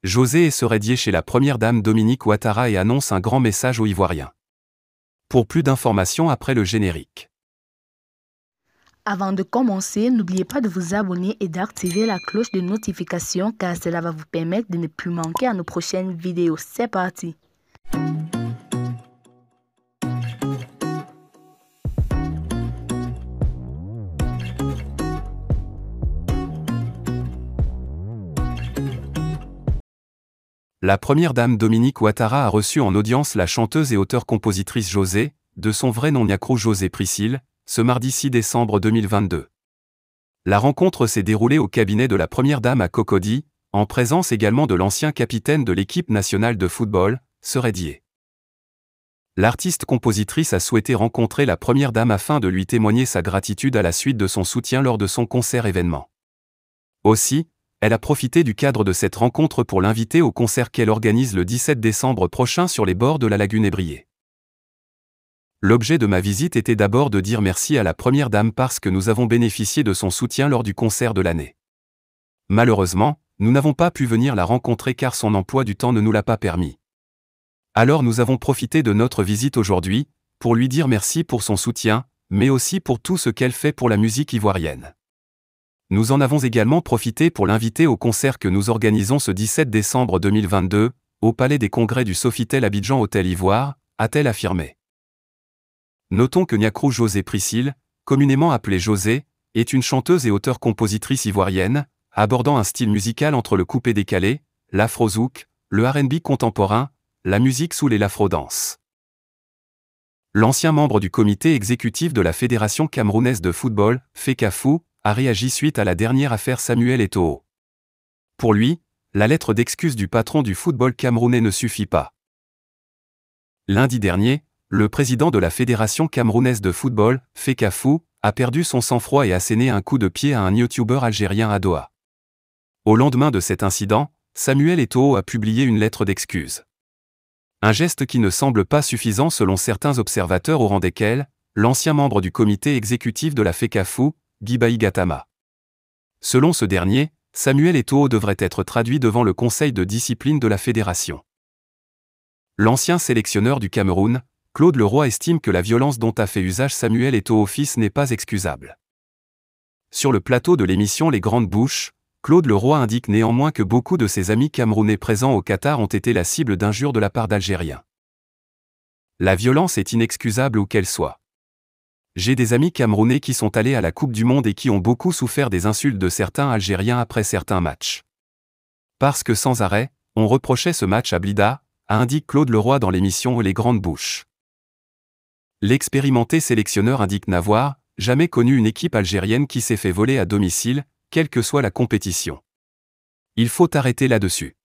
José est seredier chez la première dame Dominique Ouattara et annonce un grand message aux Ivoiriens. Pour plus d'informations après le générique. Avant de commencer, n'oubliez pas de vous abonner et d'activer la cloche de notification car cela va vous permettre de ne plus manquer à nos prochaines vidéos. C'est parti! La première dame Dominique Ouattara a reçu en audience la chanteuse et auteure-compositrice José, de son vrai nom Niacrou José Priscille, ce mardi 6 décembre 2022. La rencontre s'est déroulée au cabinet de la première dame à Cocody, en présence également de l'ancien capitaine de l'équipe nationale de football, Seredier. L'artiste-compositrice a souhaité rencontrer la première dame afin de lui témoigner sa gratitude à la suite de son soutien lors de son concert-événement. Aussi, elle a profité du cadre de cette rencontre pour l'inviter au concert qu'elle organise le 17 décembre prochain sur les bords de la lagune Ébrié. L'objet de ma visite était d'abord de dire merci à la première dame parce que nous avons bénéficié de son soutien lors du concert de l'année. Malheureusement, nous n'avons pas pu venir la rencontrer car son emploi du temps ne nous l'a pas permis. Alors nous avons profité de notre visite aujourd'hui, pour lui dire merci pour son soutien, mais aussi pour tout ce qu'elle fait pour la musique ivoirienne. Nous en avons également profité pour l'inviter au concert que nous organisons ce 17 décembre 2022, au Palais des Congrès du Sofitel Abidjan Hôtel Ivoire, a-t-elle affirmé. Notons que Niacrou José Priscille, communément appelée José, est une chanteuse et auteure-compositrice ivoirienne, abordant un style musical entre le coupé-décalé, l'afro-zouk, le R&B contemporain, la musique soul et l'afro-dance. L'ancien membre du comité exécutif de la Fédération camerounaise de football, FECAFOO, a réagi suite à la dernière affaire Samuel Eto'o. Pour lui, la lettre d'excuse du patron du football camerounais ne suffit pas. Lundi dernier, le président de la Fédération camerounaise de football, FECAFOO, a perdu son sang-froid et asséné un coup de pied à un youtubeur algérien à Doha. Au lendemain de cet incident, Samuel Eto'o a publié une lettre d'excuse. Un geste qui ne semble pas suffisant selon certains observateurs au rang desquels, l'ancien membre du comité exécutif de la FECAFOO, Guibaï Gatama. Selon ce dernier, Samuel Eto'o devrait être traduit devant le conseil de discipline de la fédération. L'ancien sélectionneur du Cameroun, Claude Leroy estime que la violence dont a fait usage Samuel Eto'o fils n'est pas excusable. Sur le plateau de l'émission Les Grandes Bouches, Claude Leroy indique néanmoins que beaucoup de ses amis camerounais présents au Qatar ont été la cible d'injures de la part d'Algériens. La violence est inexcusable où qu'elle soit. J'ai des amis camerounais qui sont allés à la Coupe du Monde et qui ont beaucoup souffert des insultes de certains Algériens après certains matchs. Parce que sans arrêt, on reprochait ce match à Blida, indique Claude Leroy dans l'émission Les Grandes Bouches. L'expérimenté sélectionneur indique n'avoir jamais connu une équipe algérienne qui s'est fait voler à domicile, quelle que soit la compétition. Il faut arrêter là-dessus.